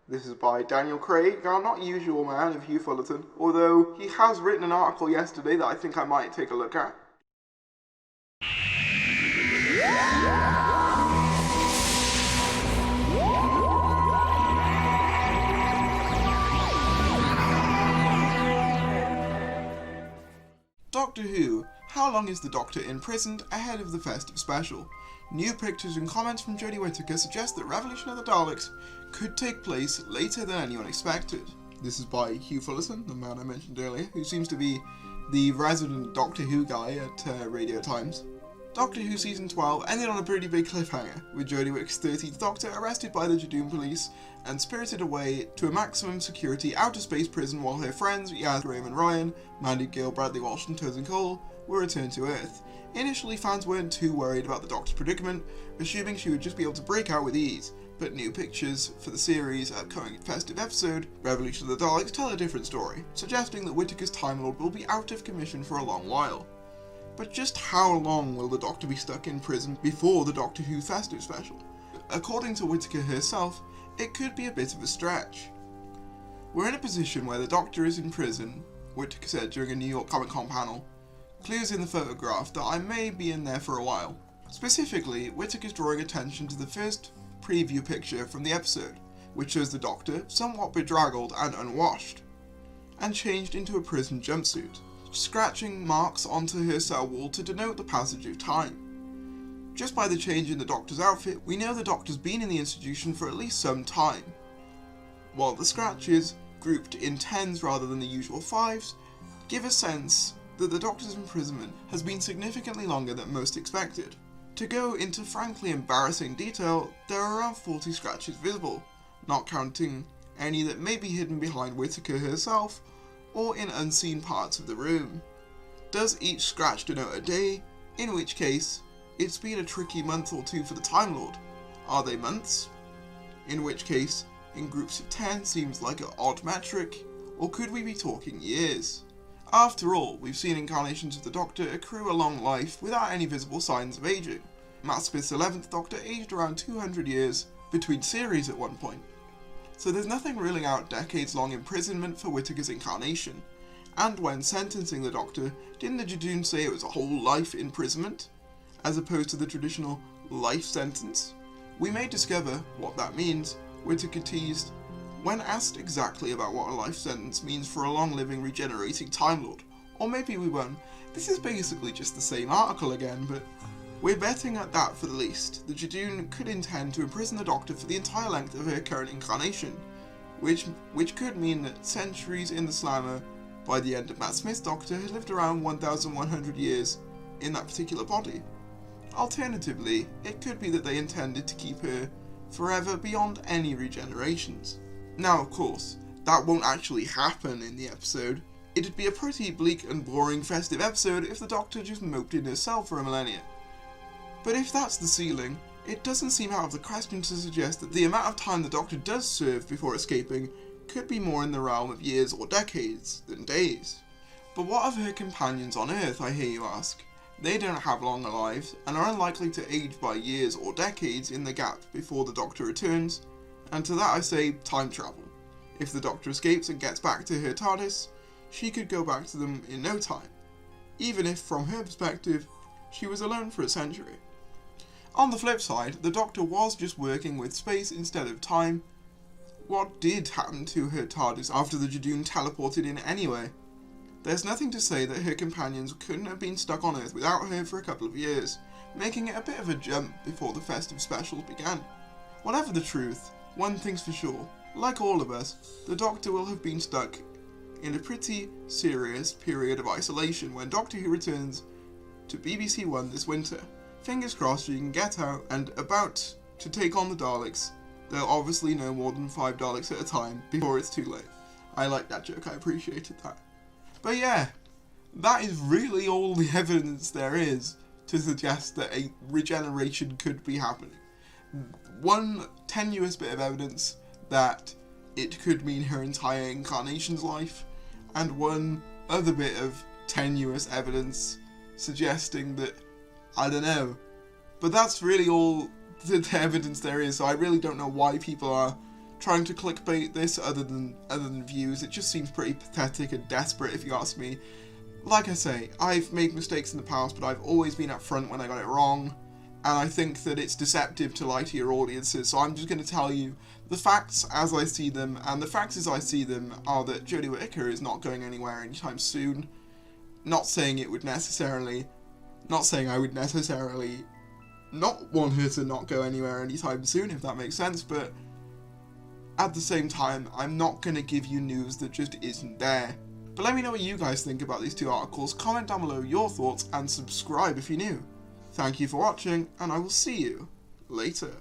This is by Daniel Craig, our not usual man of Hugh Fullerton, although he has written an article yesterday that I think I might take a look at. Doctor Who. How long is the Doctor imprisoned ahead of the festive special? New pictures and comments from Jodie Whittaker suggest that Revolution of the Daleks could take place later than anyone expected. This is by Hugh Fullerton, the man I mentioned earlier, who seems to be the resident Doctor Who guy at Radio Times. Doctor Who Season 12 ended on a pretty big cliffhanger, with Jodie Whittaker's 13th Doctor arrested by the Judoon police and spirited away to a maximum security outer space prison while her friends Yaz, Graham and Ryan, Mandy, Gale, Bradley Walsh and Tosin Cole were returned to Earth. Initially, fans weren't too worried about the Doctor's predicament, assuming she would just be able to break out with ease, but new pictures for the series' upcoming festive episode, Revolution of the Daleks, tell a different story, suggesting that Whittaker's Time Lord will be out of commission for a long while. But just how long will the Doctor be stuck in prison before the Doctor Who festive special? According to Whittaker herself, it could be a bit of a stretch. We're in a position where the Doctor is in prison, Whittaker said during a New York Comic Con panel. Clues in the photograph that I may be in there for a while. Specifically, Whittaker's drawing attention to the first preview picture from the episode, which shows the Doctor somewhat bedraggled and unwashed, and changed into a prison jumpsuit, scratching marks onto her cell wall to denote the passage of time. Just by the change in the Doctor's outfit, we know the Doctor's been in the institution for at least some time, while the scratches, grouped in 10s rather than the usual 5s, give a sense that the Doctor's imprisonment has been significantly longer than most expected. To go into frankly embarrassing detail, there are around 40 scratches visible, not counting any that may be hidden behind Whittaker herself or in unseen parts of the room. Does each scratch denote a day, in which case it's been a tricky month or two for the Time Lord? Are they months? In which case, in groups of 10 seems like an odd metric, or could we be talking years? After all, we've seen incarnations of the Doctor accrue a long life without any visible signs of aging. Matt Smith's 11th Doctor aged around 200 years between series at one point. So there's nothing ruling out decades-long imprisonment for Whittaker's incarnation. And when sentencing the Doctor, didn't the Judoon say it was a whole life imprisonment, as opposed to the traditional life sentence? We may discover what that means, Whittaker teased, when asked exactly about what a life sentence means for a long-living, regenerating Time Lord. Or maybe we won't. This is basically just the same article again, but we're betting at that for the least. The Judoon could intend to imprison the Doctor for the entire length of her current incarnation, which could mean that centuries in the slammer by the end of Matt Smith's Doctor had lived around 1,100 years in that particular body. Alternatively, it could be that they intended to keep her forever beyond any regenerations. Now, of course, that won't actually happen in the episode. It'd be a pretty bleak and boring festive episode if the Doctor just moped in her cell for a millennia. But if that's the ceiling, it doesn't seem out of the question to suggest that the amount of time the Doctor does serve before escaping could be more in the realm of years or decades than days. But what of her companions on Earth, I hear you ask? They don't have longer lives and are unlikely to age by years or decades in the gap before the Doctor returns. And to that I say, time travel. If the Doctor escapes and gets back to her TARDIS, she could go back to them in no time, even if, from her perspective, she was alone for a century. On the flip side, the Doctor was just working with space instead of time. What did happen to her TARDIS after the Judoon teleported in anyway? There's nothing to say that her companions couldn't have been stuck on Earth without her for a couple of years, making it a bit of a jump before the festive specials began. Whatever the truth, one thing's for sure, like all of us, the Doctor will have been stuck in a pretty serious period of isolation when Doctor Who returns to BBC One this winter. Fingers crossed she can get out and about to take on the Daleks. They'll obviously know more than 5 Daleks at a time before it's too late. I like that joke, I appreciated that. But yeah, that is really all the evidence there is to suggest that a regeneration could be happening. One tenuous bit of evidence that it could mean her entire incarnation's life, and one other bit of tenuous evidence suggesting that, I don't know. But that's really all the evidence there is, so I really don't know why people are trying to clickbait this other than views. It just seems pretty pathetic and desperate, if you ask me. Like I say, I've made mistakes in the past, but I've always been upfront when I got it wrong, and I think that it's deceptive to lie to your audiences, so I'm just going to tell you the facts as I see them, and the facts as I see them are that Jodie Whittaker is not going anywhere anytime soon. Not saying I would necessarily not want her to not go anywhere anytime soon, if that makes sense, but at the same time, I'm not going to give you news that just isn't there. But let me know what you guys think about these two articles, comment down below your thoughts, and subscribe if you're new. Thank you for watching, and I will see you later.